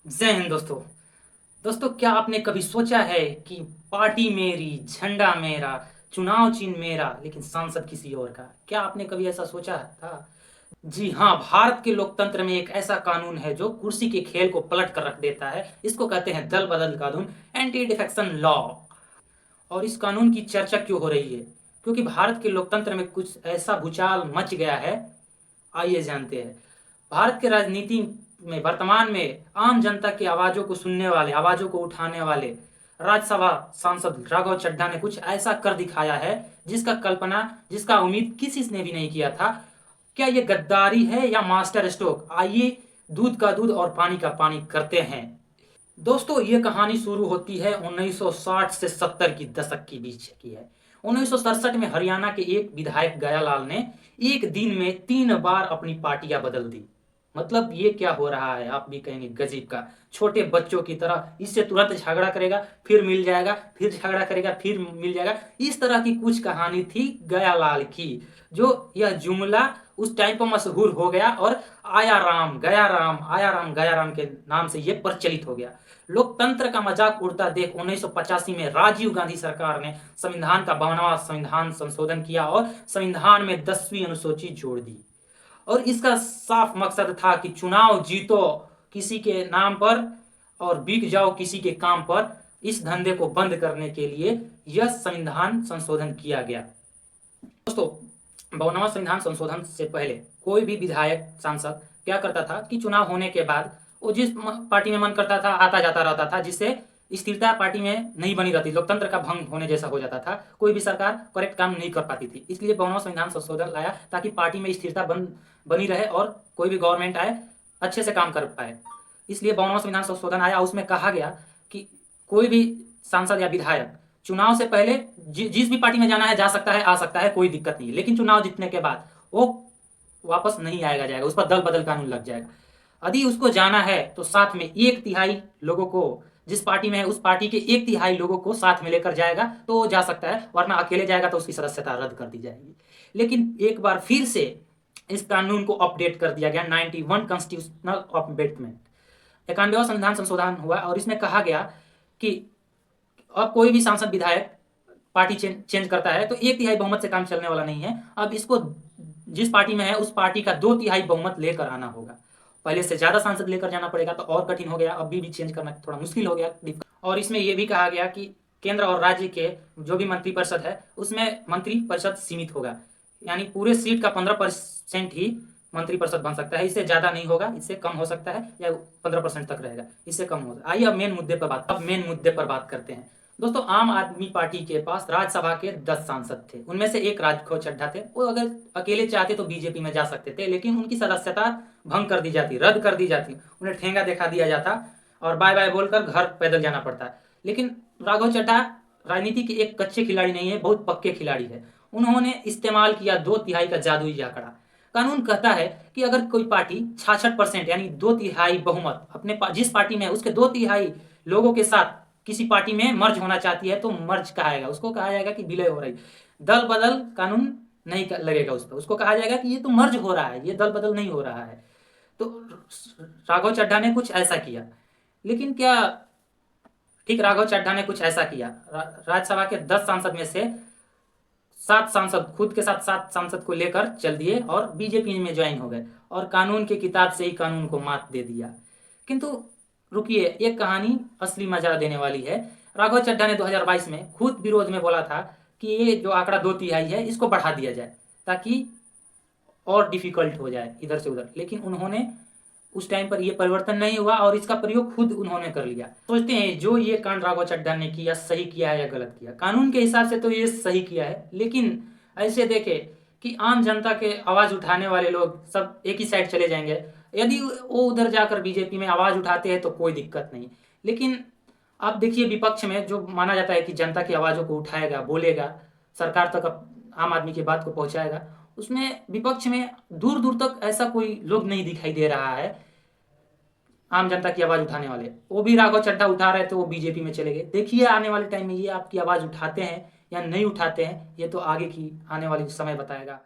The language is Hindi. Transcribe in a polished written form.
जय हिंद दोस्तों। दोस्तों, क्या आपने कभी सोचा है कि पार्टी मेरी, झंडा मेरा, चुनाव चिन्ह मेरा, लेकिन सांसद किसी और का? क्या आपने कभी ऐसा सोचा था? जी हाँ, भारत के लोकतंत्र में एक ऐसा कानून है जो कुर्सी के खेल को पलट कर रख देता है। इसको कहते हैं दल बदल कानून, एंटी डिफेक्शन लॉ। और इस कानून की चर्चा क्यों हो रही है? क्योंकि भारत के लोकतंत्र में कुछ ऐसा भूचाल मच गया है। आइए जानते हैं। भारत के राजनीति में वर्तमान में आम जनता की आवाजों को सुनने वाले, आवाजों को उठाने वाले राज्यसभा सांसद राघव चड्ढा ने कुछ ऐसा कर दिखाया है जिसका उम्मीद किसी ने भी नहीं किया था। क्या ये गद्दारी है या मास्टर स्ट्रोक? आइए दूध का दूध और पानी का पानी करते हैं। दोस्तों, ये कहानी शुरू होती है 1960 से 70 की दशक के बीच की है। 1967 में हरियाणा के एक विधायक गयालाल ने एक दिन में 3 बार अपनी पार्टियां बदल दी। मतलब ये क्या हो रहा है, आप भी कहेंगे गजब का। छोटे बच्चों की तरह इससे तुरंत झगड़ा करेगा, फिर मिल जाएगा, फिर झगड़ा करेगा, फिर मिल जाएगा। इस तरह की कुछ कहानी थी गयालाल की। जो यह जुमला उस टाइम पर मशहूर हो गया और आया राम गया राम, आया राम गया राम के नाम से यह प्रचलित हो गया। लोकतंत्र का मजाक उड़ता देख 1985 में राजीव गांधी सरकार ने संविधान का 52वां संविधान संशोधन किया और संविधान में 10वीं अनुसूची जोड़ दी। और इसका साफ मकसद था कि चुनाव जीतो किसी के नाम पर और बिक जाओ किसी के काम पर। इस धंधे को बंद करने के लिए यह संविधान संशोधन किया गया। दोस्तों, 52वां संविधान संशोधन से पहले कोई भी विधायक सांसद क्या करता था कि चुनाव होने के बाद वो जिस पार्टी में मन करता था आता जाता रहता था, जिससे स्थिरता पार्टी में नहीं बनी रहती, लोकतंत्र का भंग होने जैसा हो जाता था। कोई भी सरकार करेक्ट काम नहीं कर पाती थी। इसलिए 52वां संविधान संशोधन लाया ताकि पार्टी में स्थिरता बनी रहे और कोई भी गवर्नमेंट आए अच्छे से काम कर पाए। इसलिए 52वां संविधान संशोधन आया। उसमें कहा गया कि कोई भी सांसद या विधायक चुनाव से पहले जिस भी पार्टी में जाना है जा सकता है, आ सकता है, कोई दिक्कत नहीं है। लेकिन चुनाव जीतने के बाद वो वापस नहीं आएगा जाएगा, उस पर दल बदल कानून लग जाएगा। यदि उसको जाना है तो साथ में 1/3 लोगों को, जिस पार्टी में है उस पार्टी के 1/3 लोगों को साथ में लेकर जाएगा तो वो जा सकता है, वरना अकेले जाएगा तो उसकी सदस्यता रद्द कर दी जाएगी। लेकिन एक बार फिर से इस कानून को अपडेट कर दिया गया। 91 कॉन्स्टिट्यूशनल अपडेटमेंट, 91वां संविधान संशोधन हुआ और इसमें कहा गया कि अब कोई भी सांसद विधायक पार्टी चेंज करता है तो 1/3 बहुमत से काम चलने वाला नहीं है। अब इसको जिस पार्टी में है उस पार्टी का 2/3 बहुमत लेकर आना होगा। पहले से ज्यादा सांसद लेकर जाना पड़ेगा तो और कठिन हो गया, अभी भी चेंज करना थोड़ा मुश्किल हो गया। और इसमें यह भी कहा गया कि केंद्र और राज्य के जो भी मंत्रिपरिषद है उसमें मंत्रिपरिषद सीमित होगा, यानी पूरे सीट का 15% ही मंत्रिपरिषद बन सकता है। इससे ज्यादा नहीं होगा, इससे कम हो सकता है या 15% तक रहेगा, इससे कम होगा। आइए अब मेन मुद्दे पर बात करते हैं। दोस्तों, आम आदमी पार्टी के पास राज्यसभा के 10 सांसद थे। उनमें से एक राघव चड्ढा थे। वो अगर अकेले चाहते तो बीजेपी में जा सकते थे, लेकिन उनकी सदस्यता भंग कर दी जाती, रद्द कर दी जाती। उन्हें ठेंगा दिखा दिया जाता और बाय बाय बोलकर घर पैदल जाना पड़ता। लेकिन राघव चड्ढा राजनीति के एक कच्चे खिलाड़ी नहीं है, बहुत पक्के खिलाड़ी है। उन्होंने इस्तेमाल किया 2/3 का जादुई आंकड़ा। कानून कहता है कि अगर कोई पार्टी 66% यानी 2/3 बहुमत अपने जिस पार्टी में है उसके 2/3 लोगों के साथ किसी पार्टी में मर्ज होना चाहती है तो मर्ज कहाएगा, उसको कहा जाएगा कि विलय हो रही। दल बदल कानून नहीं लगेगा उस पर, उसको कहा जाएगा कि ये तो मर्ज हो रहा है, ये दल बदल नहीं हो रहा है। तो राघव चड्ढा ने कुछ ऐसा किया। लेकिन क्या ठीक राघव चड्ढा ने कुछ ऐसा किया? राज्यसभा के 10 सांसद में से 7 सांसद खुद के साथ 7 सांसद को लेकर चल दिए और बीजेपी में ज्वाइन हो गए और कानून की किताब से ही कानून को मात दे दिया। किंतु रुकिए, एक कहानी असली मजा देने वाली है। राघव चड्ढा ने 2022 में खुद विरोध में बोला था कि ये जो आंकड़ा 2/3 है इसको बढ़ा दिया जाए ताकि और डिफिकल्ट हो जाए इधर से उधर। लेकिन उन्होंने उस टाइम पर यह परिवर्तन नहीं हुआ और इसका प्रयोग खुद उन्होंने कर लिया। सोचते हैं जो ये कांड राघव चड्ढा ने किया सही किया है या गलत किया? कानून के हिसाब से तो ये सही किया है, लेकिन ऐसे देखे कि आम जनता के आवाज उठाने वाले लोग सब एक ही साइड चले जाएंगे। यदि वो उधर जाकर बीजेपी में आवाज उठाते हैं तो कोई दिक्कत नहीं। लेकिन आप देखिए, विपक्ष में जो माना जाता है कि जनता की आवाजों को उठाएगा, बोलेगा, सरकार तक आम आदमी की बात को पहुंचाएगा, उसमें विपक्ष में दूर दूर तक ऐसा कोई लोग नहीं दिखाई दे रहा है आम जनता की आवाज उठाने वाले। वो भी राघव चड्ढा उठा रहे थे, वो बीजेपी में चले गए। देखिए आने वाले टाइम में ये आपकी आवाज उठाते हैं या नहीं उठाते हैं, ये तो आगे की आने वाली समय बताएगा।